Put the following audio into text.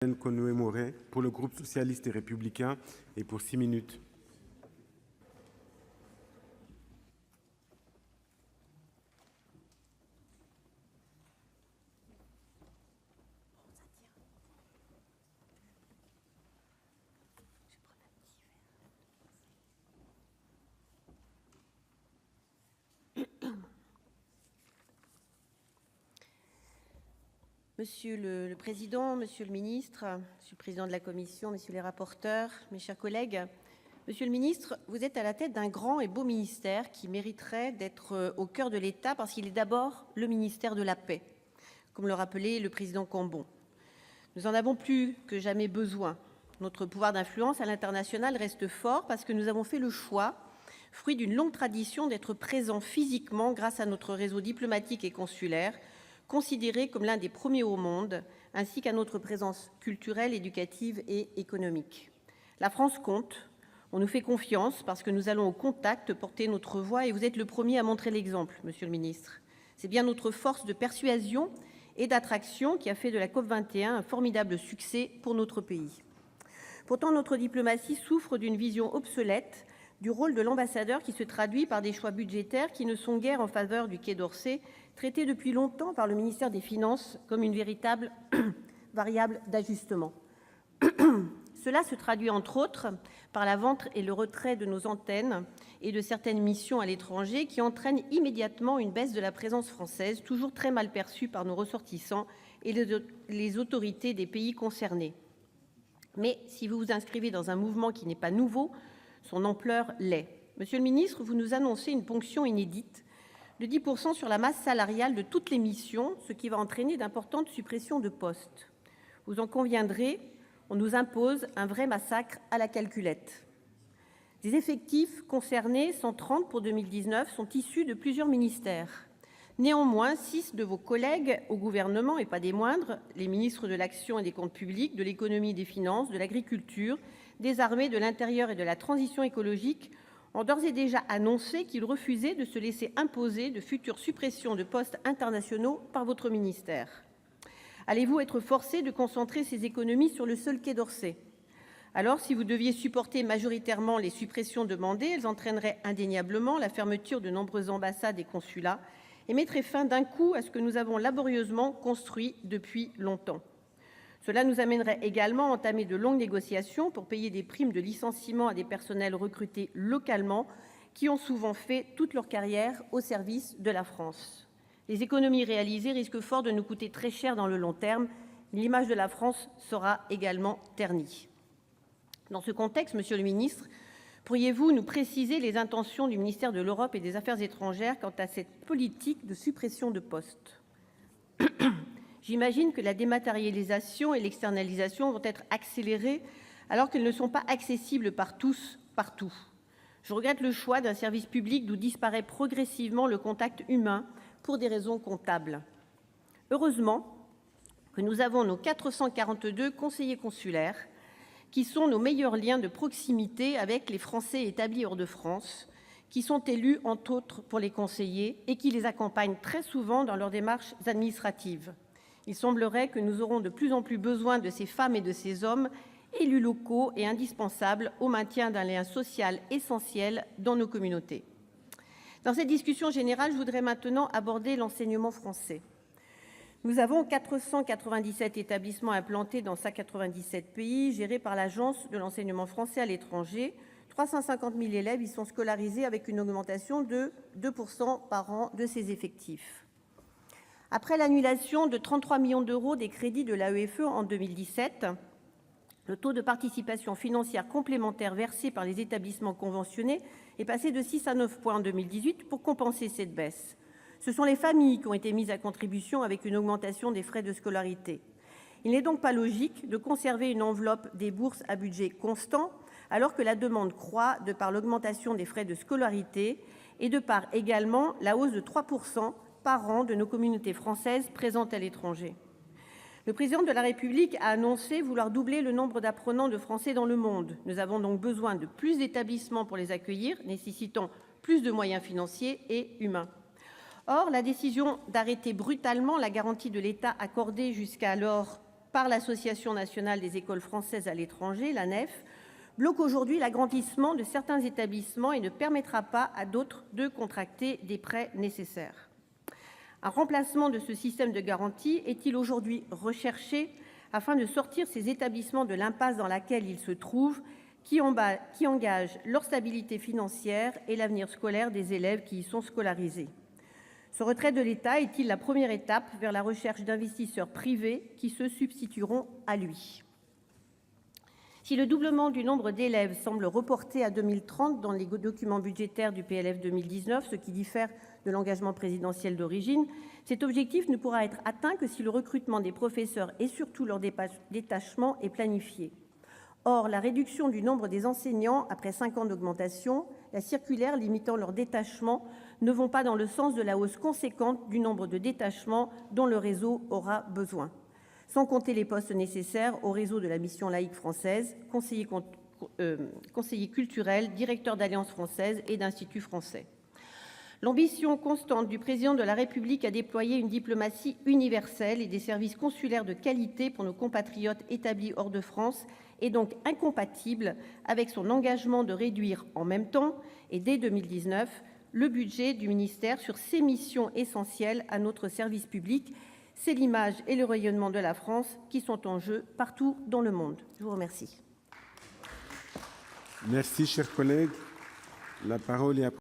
Konoé-Moret pour le groupe socialiste et républicain et pour 6 minutes. Monsieur le Président, Monsieur le Ministre, Monsieur le Président de la Commission, Messieurs les rapporteurs, mes chers collègues, Monsieur le Ministre, vous êtes à la tête d'un grand et beau ministère qui mériterait d'être au cœur de l'État parce qu'il est d'abord le ministère de la paix, comme le rappelait le président Cambon. Nous en avons plus que jamais besoin. Notre pouvoir d'influence à l'international reste fort parce que nous avons fait le choix, fruit d'une longue tradition, d'être présents physiquement grâce à notre réseau diplomatique et consulaire, considéré comme l'un des premiers au monde, ainsi qu'à notre présence culturelle, éducative et économique. La France compte, on nous fait confiance parce que nous allons au contact porter notre voix et vous êtes le premier à montrer l'exemple, Monsieur le Ministre. C'est bien notre force de persuasion et d'attraction qui a fait de la COP21 un formidable succès pour notre pays. Pourtant, notre diplomatie souffre d'une vision obsolète du rôle de l'ambassadeur qui se traduit par des choix budgétaires qui ne sont guère en faveur du Quai d'Orsay, traité depuis longtemps par le ministère des Finances comme une véritable variable d'ajustement. Cela se traduit entre autres par la vente et le retrait de nos antennes et de certaines missions à l'étranger qui entraînent immédiatement une baisse de la présence française, toujours très mal perçue par nos ressortissants et les autorités des pays concernés. Mais si vous vous inscrivez dans un mouvement qui n'est pas nouveau, son ampleur l'est. Monsieur le ministre, vous nous annoncez une ponction inédite de 10% sur la masse salariale de toutes les missions, ce qui va entraîner d'importantes suppressions de postes. Vous en conviendrez, on nous impose un vrai massacre à la calculette. Les effectifs concernés, 130 pour 2019, sont issus de plusieurs ministères. Néanmoins, 6 de vos collègues au gouvernement, et pas des moindres, les ministres de l'Action et des Comptes publics, de l'Économie et des Finances, de l'Agriculture, des Armées, de l'Intérieur et de la Transition écologique, ont d'ores et déjà annoncé qu'ils refusaient de se laisser imposer de futures suppressions de postes internationaux par votre ministère. Allez-vous être forcés de concentrer ces économies sur le seul Quai d'Orsay ? Alors, si vous deviez supporter majoritairement les suppressions demandées, elles entraîneraient indéniablement la fermeture de nombreuses ambassades et consulats et mettraient fin d'un coup à ce que nous avons laborieusement construit depuis longtemps. Cela nous amènerait également à entamer de longues négociations pour payer des primes de licenciement à des personnels recrutés localement qui ont souvent fait toute leur carrière au service de la France. Les économies réalisées risquent fort de nous coûter très cher dans le long terme. L'image de la France sera également ternie. Dans ce contexte, Monsieur le Ministre, pourriez-vous nous préciser les intentions du ministère de l'Europe et des Affaires étrangères quant à cette politique de suppression de postes ? J'imagine que la dématérialisation et l'externalisation vont être accélérées alors qu'elles ne sont pas accessibles par tous, partout. Je regrette le choix d'un service public d'où disparaît progressivement le contact humain pour des raisons comptables. Heureusement que nous avons nos 442 conseillers consulaires qui sont nos meilleurs liens de proximité avec les Français établis hors de France, qui sont élus, entre autres, pour les conseiller et qui les accompagnent très souvent dans leurs démarches administratives. Il semblerait que nous aurons de plus en plus besoin de ces femmes et de ces hommes, élus locaux et indispensables au maintien d'un lien social essentiel dans nos communautés. Dans cette discussion générale, je voudrais maintenant aborder l'enseignement français. Nous avons 497 établissements implantés dans 197 pays, gérés par l'Agence de l'enseignement français à l'étranger. 350 000 élèves y sont scolarisés avec une augmentation de 2% par an de ces effectifs. Après l'annulation de 33 millions d'euros des crédits de l'AEFE en 2017, le taux de participation financière complémentaire versé par les établissements conventionnés est passé de 6 à 9 points en 2018 pour compenser cette baisse. Ce sont les familles qui ont été mises à contribution avec une augmentation des frais de scolarité. Il n'est donc pas logique de conserver une enveloppe des bourses à budget constant alors que la demande croît de par l'augmentation des frais de scolarité et de par également la hausse de 3% par an de nos communautés françaises présentes à l'étranger. Le président de la République a annoncé vouloir doubler le nombre d'apprenants de français dans le monde. Nous avons donc besoin de plus d'établissements pour les accueillir, nécessitant plus de moyens financiers et humains. Or, la décision d'arrêter brutalement la garantie de l'État accordée jusqu'alors par l'Association nationale des écoles françaises à l'étranger, l'ANEF, bloque aujourd'hui l'agrandissement de certains établissements et ne permettra pas à d'autres de contracter des prêts nécessaires. Un remplacement de ce système de garantie est-il aujourd'hui recherché afin de sortir ces établissements de l'impasse dans laquelle ils se trouvent, qui engage leur stabilité financière et l'avenir scolaire des élèves qui y sont scolarisés? Ce retrait de l'État est-il la première étape vers la recherche d'investisseurs privés qui se substitueront à lui? Si le doublement du nombre d'élèves semble reporté à 2030 dans les documents budgétaires du PLF 2019, ce qui diffère de l'engagement présidentiel d'origine, cet objectif ne pourra être atteint que si le recrutement des professeurs et surtout leur détachement est planifié. Or, la réduction du nombre des enseignants après 5 ans d'augmentation, la circulaire limitant leur détachement ne vont pas dans le sens de la hausse conséquente du nombre de détachements dont le réseau aura besoin. Sans compter les postes nécessaires au réseau de la Mission laïque française, conseiller culturel, directeur d'Alliance française et d'Institut français. L'ambition constante du Président de la République à déployer une diplomatie universelle et des services consulaires de qualité pour nos compatriotes établis hors de France est donc incompatible avec son engagement de réduire en même temps, et dès 2019, le budget du ministère sur ces missions essentielles à notre service public. C'est l'image et le rayonnement de la France qui sont en jeu partout dans le monde. Je vous remercie. Merci, chers collègues. La parole est à